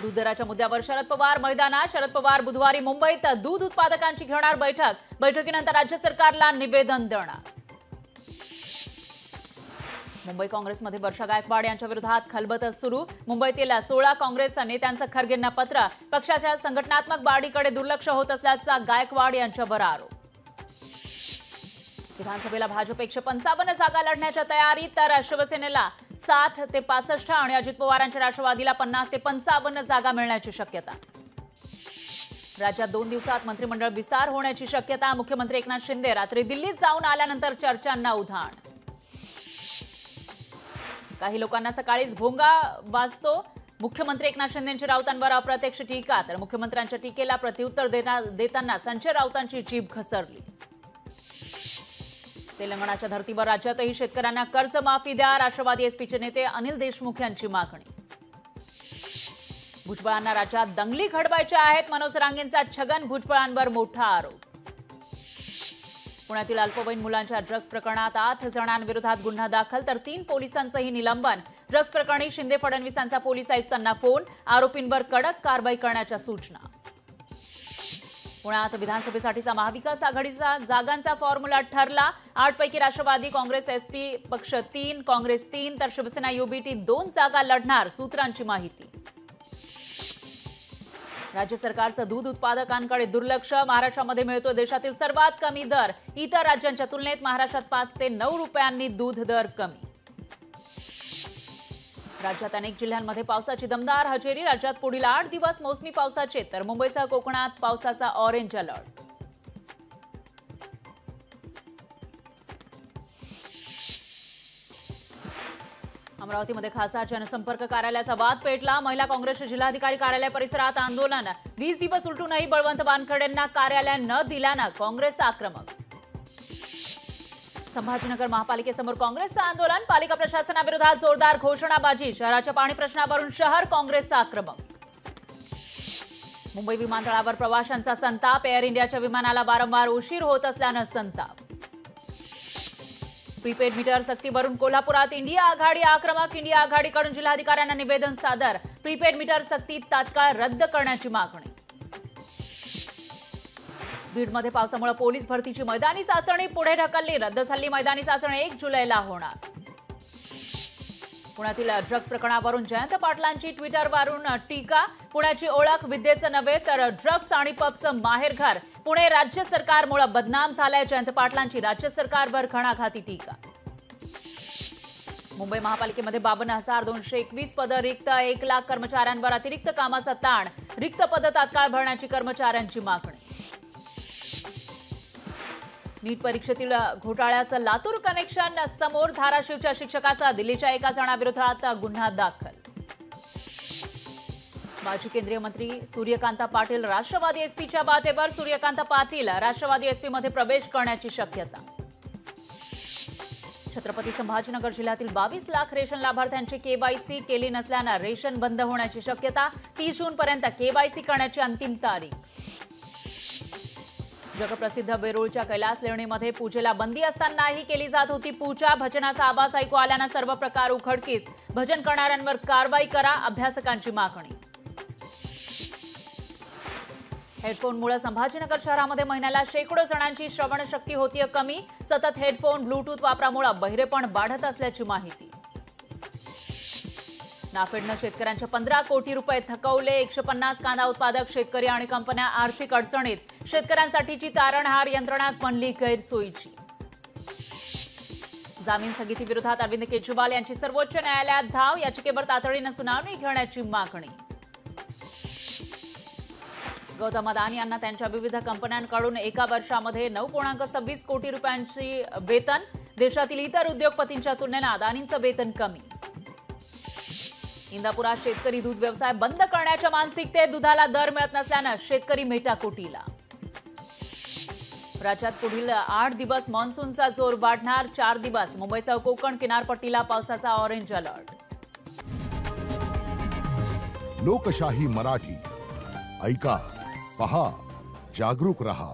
दूध दराच्या मुद्द्यावर शरद पवार मैदानात. शरद पवार बुधवारी मुंबईत दूध उत्पादकांची घेणार बैठक. बैठकीनंतर राज्य सरकारला निवेदन देणार. मुंबई काँग्रेसमध्ये वर्षा गायकवाड यांच्या विरोधात खलबत सुरू. मुंबईतील 16 काँग्रेस नेत्यांचं खरगेंना पत्र. पक्षाच्या संघटनात्मक बाडीकडे दुर्लक्ष होत असल्याचा गायकवाड यांच्यावर आरोप. विधानसभेला भाजप 155 जागा लढण्याच्या तयारीत, तर शिवसेनेला 60 ते 65 आणि अजित पवारांच्या राष्ट्रवादीला 50 ते 55 जागा मिळण्याची शक्यता. राज्यात 2 दिवसात मंत्रिमंडळ विस्तार होण्याची शक्यता. मुख्यमंत्री एकनाथ शिंदे रात्री दिल्लीत जाऊन आल्यानंतर चर्चांना उधाण. काही लोकांना सकाळीच भोंगा वाजतो. मुख्यमंत्री एकनाथ शिंदेंची राऊतांवर अप्रत्यक्ष टीका, तर मुख्यमंत्र्यांच्या टीकेला प्रत्युत्तर देताना संजय राऊतांची जीभ घसरली. तेलंगणाच्या धर्तीवर राज्यातही शेतकऱ्यांना कर्जमाफी द्या. राष्ट्रवादी एसपीचे नेते अनिल देशमुख यांची मागणी. भुजबळांना राज्यात दंगली घडवायच्या आहेत. मनोज रांगेंचा छगन भुजबळांवर मोठा आरोप. पुण्यातील अल्पवयीन मुलांच्या ड्रग्ज प्रकरणात 8 जणांविरोधात गुन्हा दाखल, तर 3 पोलिसांचंही निलंबन. ड्रग्ज प्रकरणी शिंदे फडणवीसांचा पोलीस आयुक्तांना फोन. आरोपींवर कडक कारवाई करण्याच्या सूचना. पुण्यात विधानसभेसाठीचा महाविकास आघाडीचा जागांचा फॉर्म्युला ठरला. 8 पैकी राष्ट्रवादी काँग्रेस एसपी पक्ष 3, काँग्रेस 3 तर शिवसेना युबीटी 2 जागा लढणार. सूत्रांची माहिती. राज्य सरकारचं दूध उत्पादकांकडे दुर्लक्ष. महाराष्ट्रामध्ये मिळतो देशातील सर्वात कमी दर. इतर राज्यांच्या तुलनेत महाराष्ट्रात 5 ते 9 रुपयांनी दूध दर कमी. राज्यात अनेक जिल्ह्यांमध्ये पावसाची दमदार हजेरी. राज्यात पुढील 8 दिवस मोसमी पावसाचे, तर मुंबईसह कोकणात पावसाचा ऑरेंज अलर्ट. अमरावतीमध्ये खासदार जनसंपर्क कार्यालयाचा वाद पेटला. महिला काँग्रेसच्या जिल्हाधिकारी कार्यालय परिसरात आंदोलन. 20 दिवस उलटूनही बळवंत वानखेडेंना कार्यालय न दिल्यानं काँग्रेस आक्रमक. संभाजीनगर महापालिकेसमोर काँग्रेसचं आंदोलन. पालिका प्रशासनाविरोधात जोरदार घोषणाबाजी. शहराच्या पाणी प्रश्नावरून शहर काँग्रेस आक्रमक. मुंबई विमानतळावर प्रवाशांचा संताप. एअर इंडियाच्या विमानाला वारंवार उशीर होत असल्यानं संताप. प्रीपेड मीटर सक्तीवरून कोल्हापुरात इंडिया आघाडी आक्रमक. इंडिया आघाडीकडून जिल्हाधिकाऱ्यांना निवेदन सादर. प्रीपेड मीटर सक्ती तात्काळ रद्द करण्याची मागणी. बीडमध्ये पावसामुळे पोलीस भरतीची मैदानी चाचणी पुढे ढकलली. रद्द झालेली मैदानी चाचणी 1 जुलैला होणार. पुण्यातील ड्रग्ज प्रकरणावरून जयंत पाटलांची ट्विटरवरून टीका. पुण्याची ओळख विद्येचं नव्हे तर ड्रग्ज आणि पबचं माहेरघर. पुणे राज्य सरकारमुळे बदनाम झालंय. जयंत पाटलांची राज्य सरकारवर घणाघाती टीका. मुंबई महापालिकेमध्ये 52,221 पदं रिक्त. 1 लाख कर्मचाऱ्यांवर अतिरिक्त कामाचा ताण. रिक्त पदं तात्काळ भरण्याची कर्मचाऱ्यांची मागणी. नीट परीक्षेतील घोटाळ्याचं लातूर कनेक्शन समोर. धाराशिवच्या शिक्षकाचा दिल्लीच्या 1 जणाविरोधात गुन्हा दाखल. माजी केंद्रीय मंत्री सूर्यकांत पाटील राष्ट्रवादी एसपीच्या बातेवर. सूर्यकांत पाटील राष्ट्रवादी एसपीमध्ये प्रवेश करण्याची शक्यता. छत्रपती संभाजीनगर जिल्ह्यातील 22 लाख रेशन लाभार्थ्यांची केवायसी केली नसल्यानं रेशन बंद होण्याची शक्यता. 30 जूनपर्यंत केवायसी करण्याची अंतिम तारीख. जगप्रसिद्ध वेरूळच्या कैलास लेणीमध्ये पूजेला बंदी असतानाही केली जात होती पूजा. भजनाचा आवाज ऐकू आल्यानं सर्व प्रकार उघडकीस. भजन करणाऱ्यांवर कारवाई करा. अभ्यासकांची मागणी. हेडफोनमुळे संभाजीनगर शहरामध्ये महिन्याला शेकडो जणांची श्रवणशक्ती होतीये कमी. सतत हेडफोन ब्लूटूथ वापरामुळे बहिरेपण वाढत असल्याची माहिती. नाफेडनं शेतकऱ्यांचे 15 कोटी रुपये थकवले. 150 कांदा उत्पादक शेतकरी आणि कंपन्या आर्थिक अडचणीत. शेतकऱ्यांसाठीची तारणहार यंत्रणाच बनली गैरसोयीची. जामीन स्थगितीविरोधात अरविंद केजरीवाल यांची सर्वोच्च न्यायालयात धाव. याचिकेवर तातडीनं सुनावणी घेण्याची मागणी. गौतम अदानी यांना त्यांच्या विविध कंपन्यांकडून एका वर्षामध्ये 9.26 कोटी रुपयांची वेतन. देशातील इतर उद्योगपतींच्या तुलनेत अदानींचं वेतन कमी. इंदापुरात शेतकरी दूध व्यवसाय बंद करण्याच्या मानसिकतेत. दुधाला दर मिळत नसल्यानं शेतकरी मेटाकुटीला. राज्यात पुढील 8 दिवस मान्सूनचा जोर वाढणार. 4 दिवस मुंबईसह कोकण किनारपट्टीला पावसाचा ऑरेंज अलर्ट. लोकशाही मराठी ऐका, पहा, जागरूक रहा.